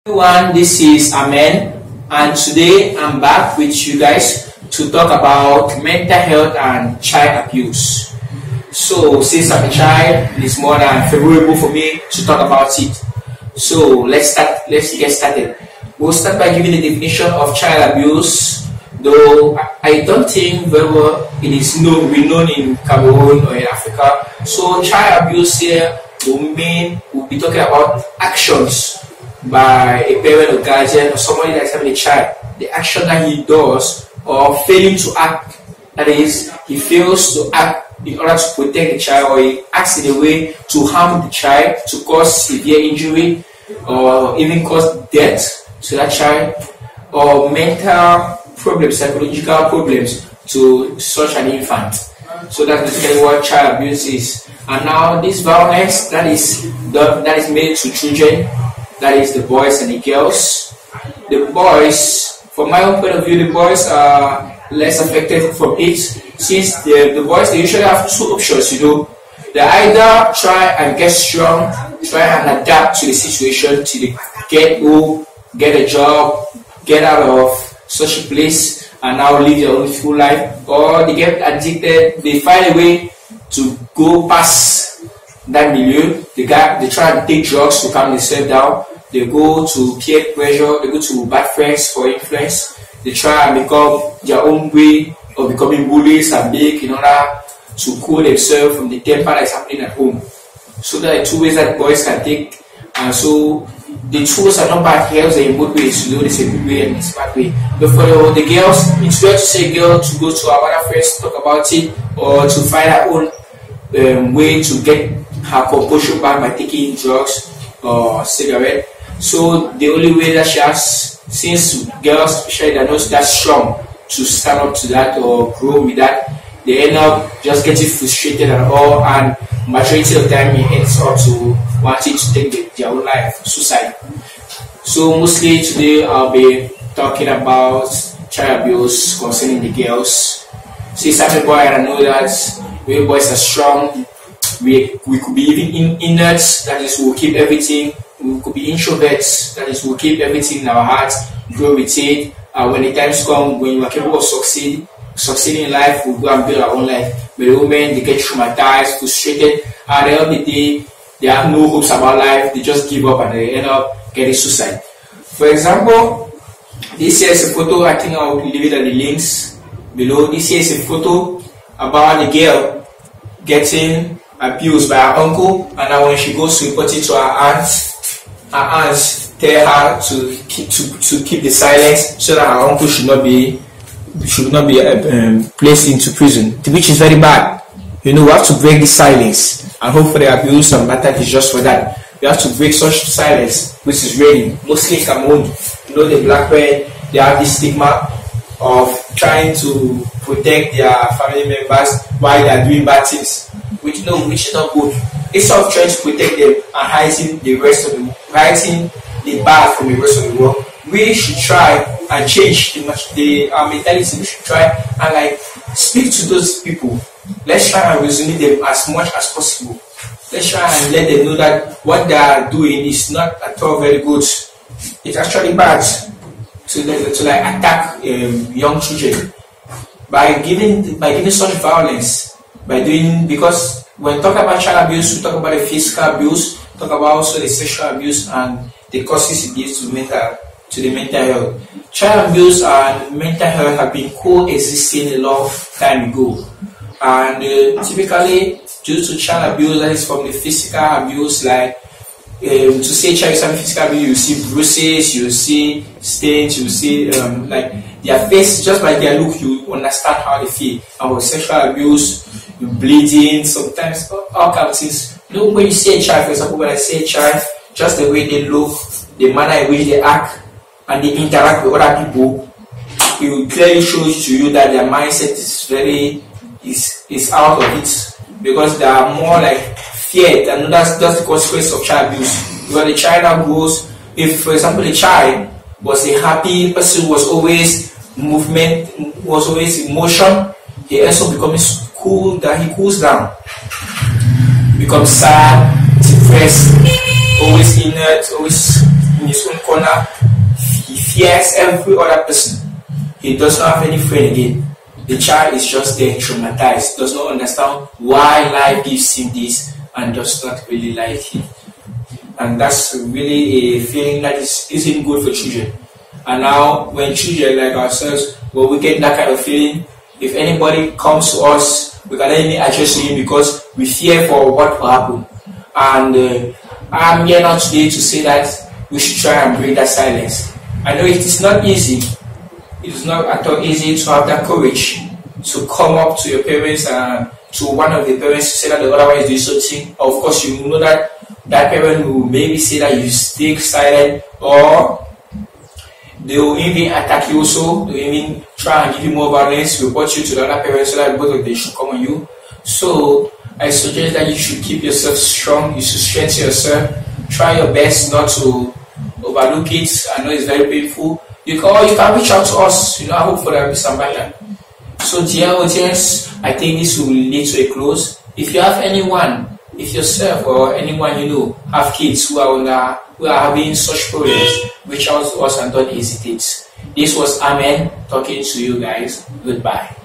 Everyone, this is A.M.E.N, and today I'm back with you guys to talk about mental health and child abuse. So since I'm a child, it's more than favorable for me to talk about it. So let's get started. We'll start by giving the definition of child abuse, though I don't think very well it is known in Cameroon or in Africa. So child abuse here we'll be talking about actions by a parent or guardian or somebody that's having a child, the action that he does or failing to act, that is, he fails to act in order to protect the child, or he acts in a way to harm the child, to cause severe injury or even cause death to that child, or mental problems, psychological problems to such an infant. So that's basically what child abuse is. And now this violence that is made to children, that is the boys and the girls. The boys, from my own point of view, the boys are less affected from it, since the boys, they usually have two options, They either try and get strong, try and adapt to the situation till they get home, get a job, get out of such a place and now live their own full life, or they get addicted, they find a way to go past that milieu. They try and take drugs to calm themselves down. They go to peer pressure, they go to bad friends for influence. They try and become their own way of becoming bullies and big in order to cool themselves from the temper that is happening at home. So there are two ways that boys can take, and so the tools are not bad. Girls are in both ways, there's a good way and it's a bad way. But for the girls, it's better to say girl to go to our other friends to talk about it, or to find her own way to get her composure back by taking drugs or cigarette. So the only way that she has, since girls especially they're not that strong to stand up to that or grow with that, they end up just getting frustrated and all, and majority of the time it ends up to wanting to take their own life, suicide. So mostly today I'll be talking about child abuse concerning the girls. Since I'm a boy and I know that we boys are strong, we could be even inert, that is, we'll keep everything. We could be introverts, that is, we'll keep everything in our hearts, grow with it. When the times come, when you are capable of succeeding in life, we'll go and build our own life. But the women, they get traumatized, frustrated. At the end of the day, they have no hopes about life. They just give up and they end up getting suicide. For example, this here is a photo. I think I'll leave it at the links below. This here is a photo about the girl getting abused by her uncle, and now when she goes to report it to her aunts tell her to keep the silence so that her uncle should not be placed into prison, which is very bad. We have to break the silence, and hope for the abuse and matter is just for that. We have to break such silence, which is reigning mostly in Cameroon. The black men, they have this stigma of trying to protect their family members while they are doing bad things, which is not good. Instead of trying to protect them and hiding the bad from the rest of the world, we should try and change the mentality. We should try and speak to those people. Let's try and resonate them as much as possible. Let's try and let them know that what they are doing is not at all very good. It's actually bad to attack young children by giving such violence, because when talking about child abuse, we talk about the physical abuse, talk about also the sexual abuse and the causes it gives to the mental health. Child abuse and mental health have been coexisting a long time ago, and typically due to child abuse, that is from the physical abuse, to say child is having physical abuse, you see bruises, you see stains, you see their face, just by their look you understand how they feel. And with sexual abuse, you bleeding, sometimes all kinds of things. When you see a child, for example, when I say a child, just the way they look, the manner in which they act, and they interact with other people, it will clearly show to you that their mindset is out of it, because they are more feared, and that's the consequence of child abuse. Because the child now grows, if for example the child was a happy person, was always movement, was always in motion, he ends up becoming cool, that he cools down, becomes sad, depressed, always inert, always in his own corner. He fears every other person. He does not have any friend again. The child is just there, traumatized, does not understand why life gives him this, and does not really like it. And that's really a feeling that isn't good for children. And now, when children like ourselves, when we get that kind of feeling, if anybody comes to us, we can only address to him because we fear for what will happen. And I'm here now today to say that we should try and break that silence. I know it is not easy. It is not at all easy to have that courage to come up to your parents and to one of the parents to say that the other one is doing something. Of course, you know that that parent will maybe say that you stay silent, or they will even attack you also. They will even try and give you more violence, report you to the other parents so that both of them should come on you. So I suggest that you should keep yourself strong, you should strengthen yourself, try your best not to overlook it. I know it's very painful. You can reach out to us, I hope for that Mr. Mbata. So dear audience, I think this will lead to a close. If you have anyone, if yourself or anyone you know have kids who are having such problems, reach out to us and don't hesitate. This was A.M.E.N talking to you guys. Goodbye.